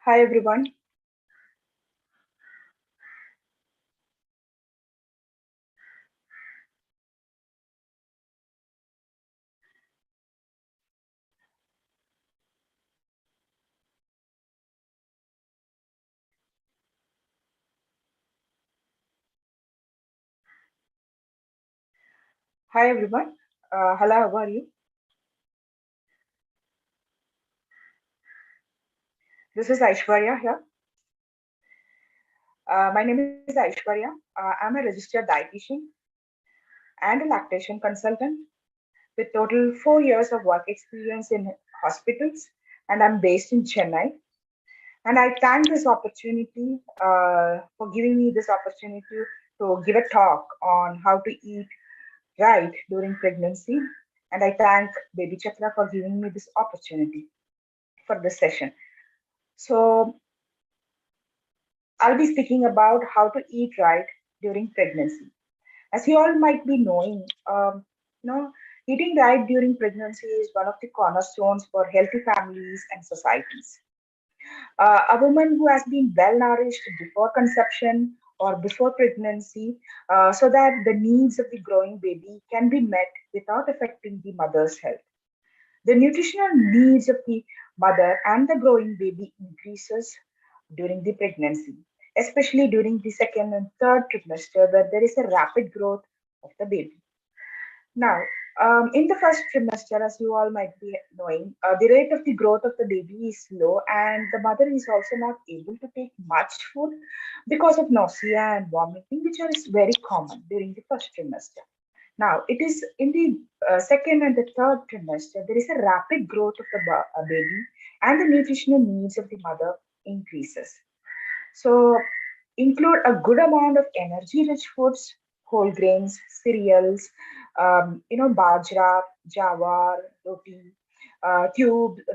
Hi everyone. Hi everyone. Hello, how are you? This is Aishwarya here. My name is Aishwarya. I'm a registered dietitian and a lactation consultant with total 4 years of work experience in hospitals, and I'm based in Chennai. And I thank this opportunity for giving me this opportunity to give a talk on how to eat right during pregnancy. And I thank BabyChakra for giving me this opportunity for this session. So, I'll be speaking about how to eat right during pregnancy. As you all might be knowing, you know, eating right during pregnancy is one of the cornerstones for healthy families and societies. A woman who has been well nourished before conception or before pregnancy, so that the needs of the growing baby can be met without affecting the mother's health. The nutritional needs of the mother and the growing baby increases during the pregnancy, especially during the second and third trimester, where there is a rapid growth of the baby. Now, in the first trimester, as you all might be knowing, the rate of the growth of the baby is low, and the mother is also not able to take much food because of nausea and vomiting, which is very common during the first trimester. Now, it is in the second and the third trimester, there is a rapid growth of the baby, and the nutritional needs of the mother increases. So, include a good amount of energy-rich foods, whole grains, cereals, bajra, jawar, roti,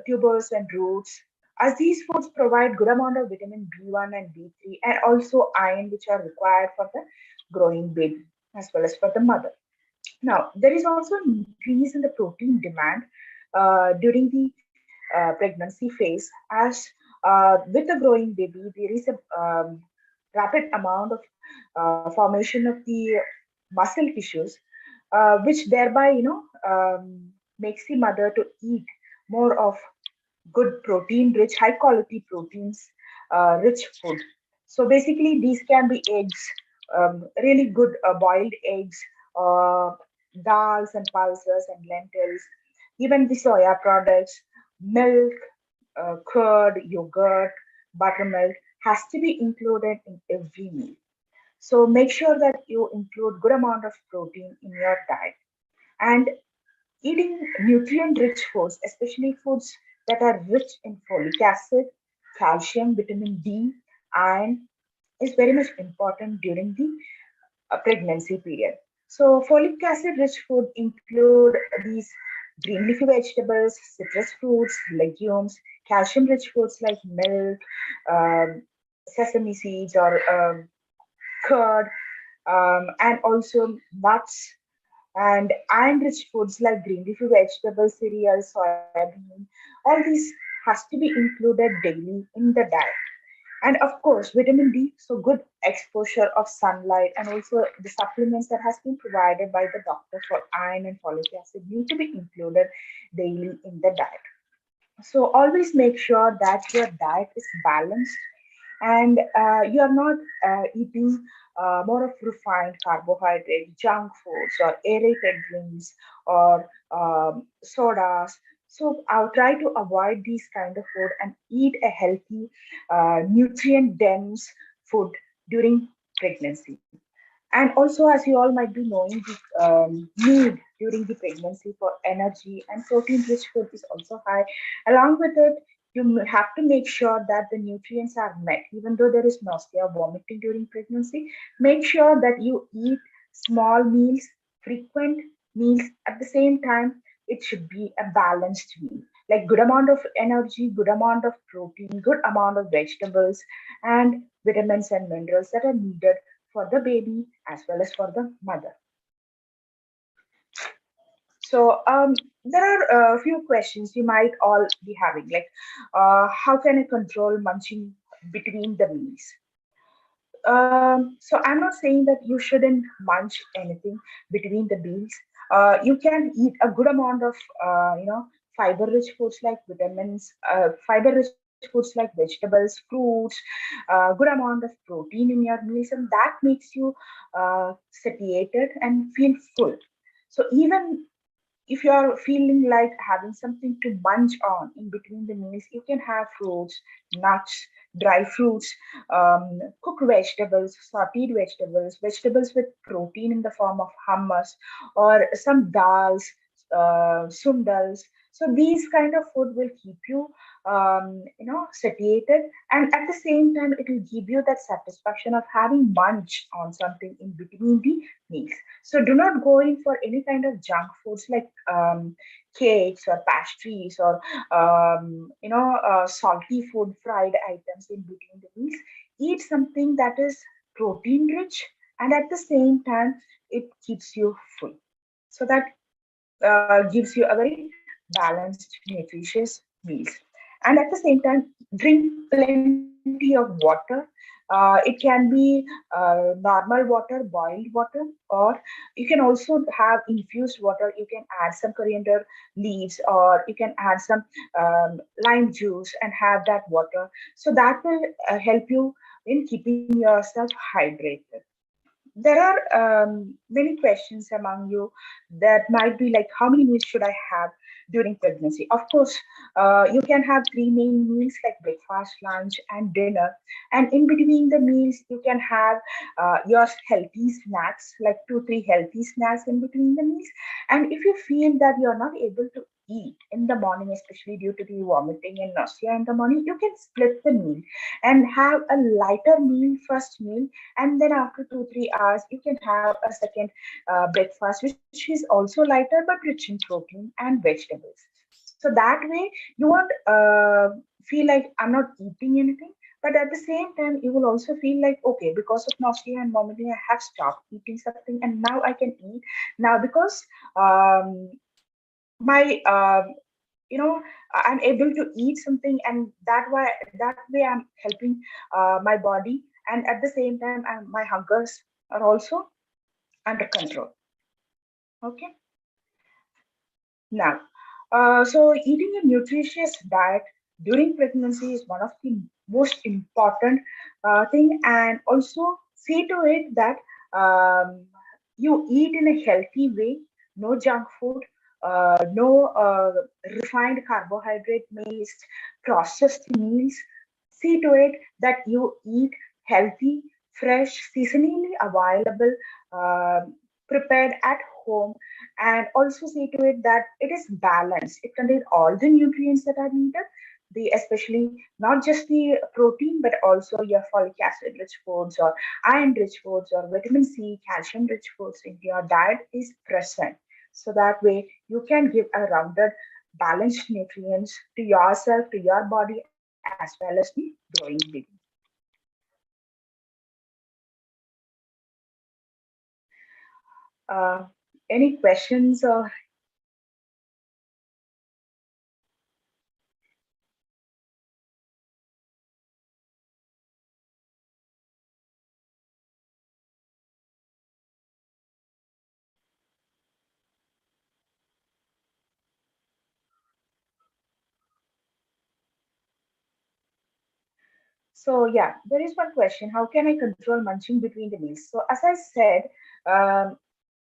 tubers, and roots. As these foods provide good amount of vitamin B1 and B3, and also iron, which are required for the growing baby as well as for the mother. Now, there is also an increase in the protein demand during the pregnancy phase, as with the growing baby, there is a rapid amount of formation of the muscle tissues, which thereby, makes the mother to eat more of good protein rich, high quality proteins rich food. So basically, these can be eggs, really good boiled eggs, uh, dals and pulses and lentils, even the soya products, milk, curd, yogurt, buttermilk has to be included in every meal. So make sure that you include good amount of protein in your diet. And eating nutrient rich foods, especially foods that are rich in folic acid, calcium, vitamin D, iron, is very much important during the pregnancy period. So, folic acid rich food include these green leafy vegetables, citrus fruits, legumes, calcium rich foods like milk, um, sesame seeds, or curd, and also nuts, and iron-rich foods like green leafy vegetables, cereals, soybean, all these has to be included daily in the diet. And of course, vitamin D, so good exposure of sunlight, and also the supplements that has been provided by the doctor for iron and folic acid need to be included daily in the diet. So always make sure that your diet is balanced, and you are not eating more of refined carbohydrate, junk foods, or aerated drinks, or sodas. So I'll try to avoid these kind of food and eat a healthy, nutrient dense food during pregnancy. And also, as you all might be knowing, the need during the pregnancy for energy and protein rich food is also high. Along with it, you have to make sure that the nutrients are met. Even though there is nausea, vomiting during pregnancy, make sure that you eat small meals, frequent meals. At the same time, it should be a balanced meal, like good amount of energy, good amount of protein, good amount of vegetables, and vitamins and minerals that are needed for the baby as well as for the mother. So there are a few questions you might all be having, like how can I control munching between the meals? So I'm not saying that you shouldn't munch anything between the meals. You can eat a good amount of fiber-rich foods like vitamins, fiber-rich foods like vegetables, fruits, good amount of protein in your meals, and that makes you satiated and feel full. So even if you're feeling like having something to munch on in between the meals, you can have fruits, nuts, dry fruits, cooked vegetables, sauteed vegetables, vegetables with protein in the form of hummus, or some dals, sundals. So these kind of food will keep you, satiated, and at the same time, it will give you that satisfaction of having munch on something in between the meals. So do not go in for any kind of junk foods like cakes or pastries or salty food, fried items in between the meals. Eat something that is protein rich, and at the same time it keeps you full. So that gives you a very balanced, nutritious meals. And at the same time, drink plenty of water. It can be normal water, boiled water, or you can also have infused water. You can add some coriander leaves, or you can add some lime juice and have that water. So that will help you in keeping yourself hydrated. There are many questions among you that might be like, how many meals should I have during pregnancy? Of course, you can have three main meals like breakfast, lunch, and dinner. And in between the meals, you can have your healthy snacks, like two, three healthy snacks in between the meals. And if you feel that you're not able to eat in the morning, especially due to the vomiting and nausea in the morning, you can split the meal and have a lighter meal, first meal, and then after 2 3 hours you can have a second breakfast which is also lighter but rich in protein and vegetables. So that way you won't feel like I'm not eating anything, but at the same time you will also feel like, okay, because of nausea and vomiting I have stopped eating something and now I can eat now, because um, my I'm able to eat something, and that way I'm helping my body, and at the same time my hungers are also under control. Okay. Now, so eating a nutritious diet during pregnancy is one of the most important thing, and also see to it that you eat in a healthy way, no junk food, no refined carbohydrate based processed meals. See to it that you eat healthy, fresh, seasonally available, uh, prepared at home, and also see to it that it is balanced. It contains all the nutrients that are needed, the especially not just the protein, but also your folic acid rich foods or iron rich foods or vitamin C, calcium rich foods in your diet is present. So that way you can give a rounded, balanced nutrients to yourself, to your body, as well as the growing baby. Uh, any questions or so yeah, there is one question. How can I control munching between the meals? So as I said, um,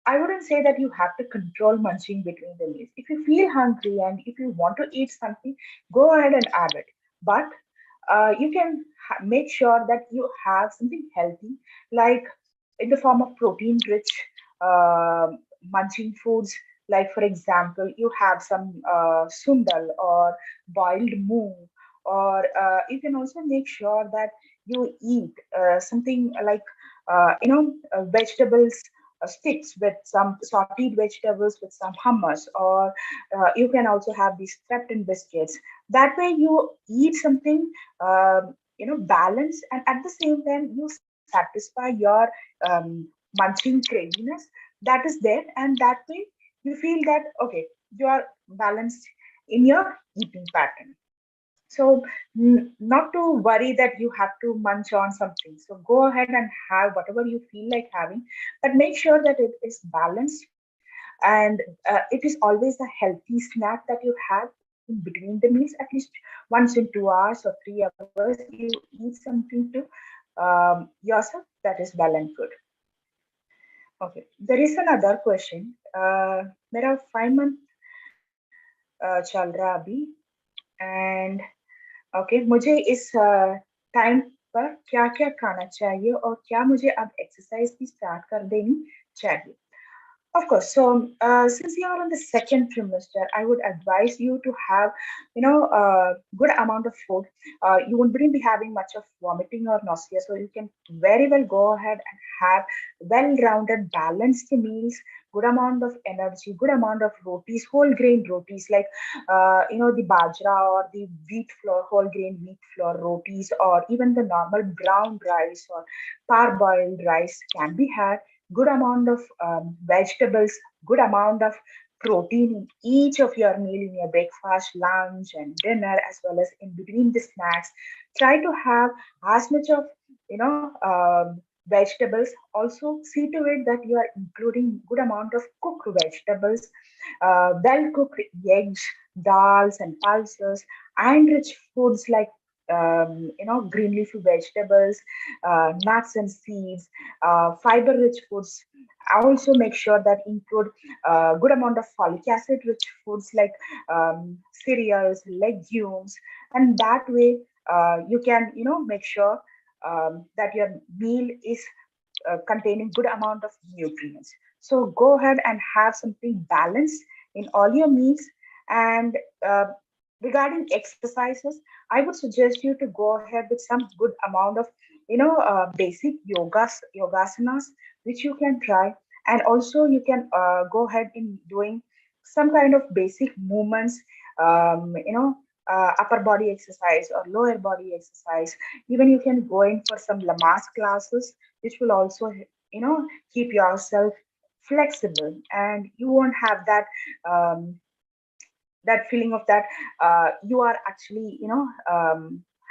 I wouldn't say that you have to control munching between the meals. If you feel hungry and if you want to eat something, go ahead and have it. But you can make sure that you have something healthy, like in the form of protein rich uh, munching foods. Like, for example, you have some sundal or boiled moong, or you can also make sure that you eat something like vegetables sticks with some sauteed vegetables with some hummus, or you can also have these crepe in biscuits. That way you eat something balanced, and at the same time you satisfy your munching craziness that is there, and that way you feel that okay, you are balanced in your eating pattern. So not to worry that you have to munch on something. So go ahead and have whatever you feel like having, but make sure that it is balanced, and it is always a healthy snack that you have in between the meals, at least once in 2 hours or 3 hours. You eat something to yourself that is well and good. Okay, there is another question. मेरा 5 month चल रहा है अभी, and okay मुझे इस time पर क्या क्या खाना चाहिए और क्या मुझे अब एक्सरसाइज भी स्टार्ट कर देनी चाहिए. Of course. So, since you are on the second trimester, I would advise you to have, good amount of food. You wouldn't be having much of vomiting or nausea, so you can very well go ahead and have well-rounded, balanced meals. Good amount of energy, good amount of rotis, whole grain rotis, like the bajra or the wheat flour, whole grain wheat flour rotis, or even the normal brown rice or parboiled rice can be had. Good amount of vegetables, good amount of protein in each of your meal, in your breakfast, lunch, and dinner, as well as in between the snacks. Try to have as much of vegetables. Also, see to it that you are including good amount of cooked vegetables, well cooked eggs, dals, and pulses, and rich foods like green leafy vegetables, nuts and seeds, fiber rich foods. Also make sure that include good amount of folic acid rich foods like cereals, legumes, and that way you can make sure that your meal is containing good amount of nutrients. So go ahead and have something balanced in all your meals. And uh, regarding exercises, I would suggest you to go ahead with some good amount of basic yogasanas which you can try, and also you can go ahead in doing some kind of basic movements, upper body exercise or lower body exercise. Even you can go in for some lamas classes, which will also keep yourself flexible, and you won't have um, that feeling of that you are actually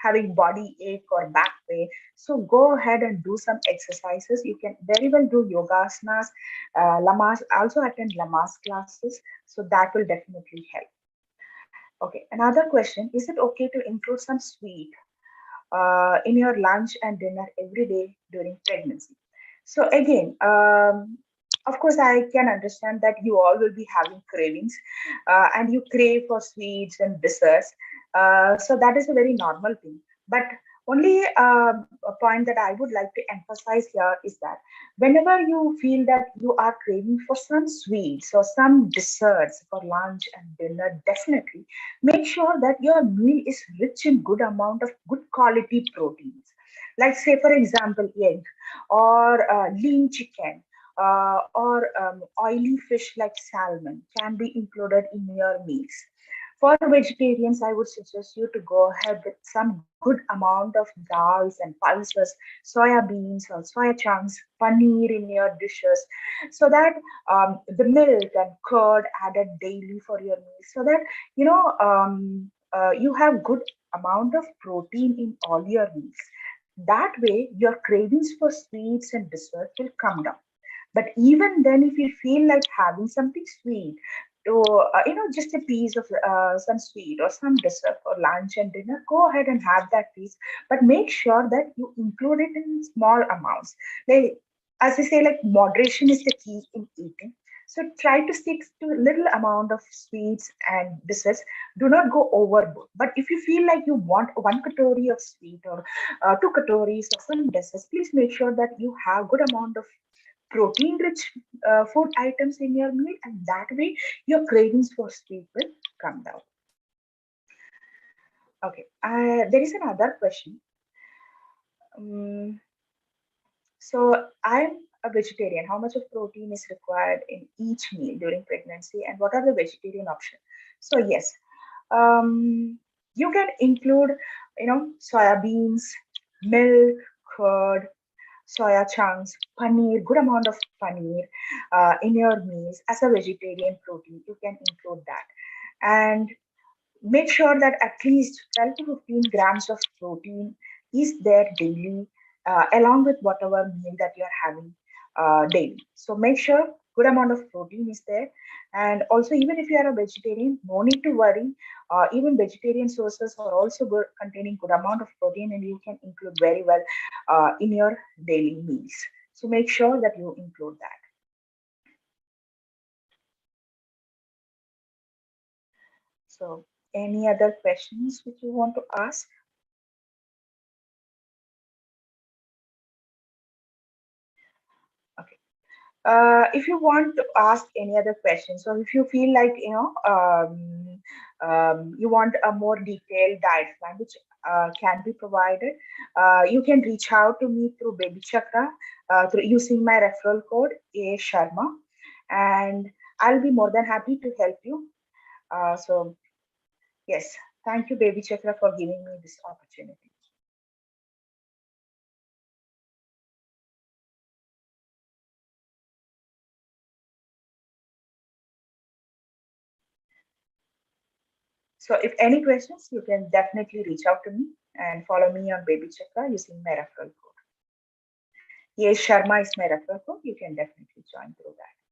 having body ache or back pain. So go ahead and do some exercises. You can very well do yoga asanas, lamas, also attend lamas classes, so that will definitely help. Okay, another question: is it okay to include some sweet in your lunch and dinner every day during pregnancy? So again, of course, I can understand that you all will be having cravings, and you crave for sweets and desserts. So that is a very normal thing. But only a point that I would like to emphasize here is that whenever you feel that you are craving for some sweets or some desserts for lunch and dinner, definitely make sure that your meal is rich in good amount of good quality proteins, like say for example egg, or lean chicken, or oily fish like salmon can be included in your meals. For vegetarians, I would suggest you to go ahead with some good amount of dals and pulses, soya beans or soya chunks, paneer in your dishes, so that the milk and curd added daily for your meals, so that you have good amount of protein in all your meals. That way, your cravings for sweets and dessert will come down. But even then, if you feel like having something sweet, to just a piece of some sweet or some dessert for lunch and dinner, go ahead and have that piece. But make sure that you include it in small amounts. Like, as I say, like moderation is the key in eating. So try to stick to a little amount of sweets and desserts. Do not go overboard. But if you feel like you want 1 katori of sweet or 2 katoris of some desserts, please make sure that you have good amount of protein rich food items in your meal, and that way your cravings for sweet will come down. Okay, there is another question. Um, so I'm a vegetarian. How much of protein is required in each meal during pregnancy, and what are the vegetarian options? So yes, you can include soya beans, milk, curd, soya chunks, paneer, good amount of paneer in your meals as a vegetarian protein. You can include that. And make sure that at least 12 to 15 grams of protein is there daily, along with whatever meal that you're having daily. So make sure good amount of protein is there. And also, even if you are a vegetarian, no need to worry. Even vegetarian sources are also good, containing good amount of protein, and you can include very well in your daily meals. So make sure that you include that. So any other questions which you want to ask? Okay. If you want to ask any other questions, or if you feel like you want a more detailed diet plan, which can be provided, you can reach out to me through BabyChakra through using my referral code A Sharma, and I'll be more than happy to help you. So yes, thank you, BabyChakra, for giving me this opportunity. So if any questions, you can definitely reach out to me and follow me on BabyChakra using my referral code. Yes, Sharma is my referral code. You can definitely join through that.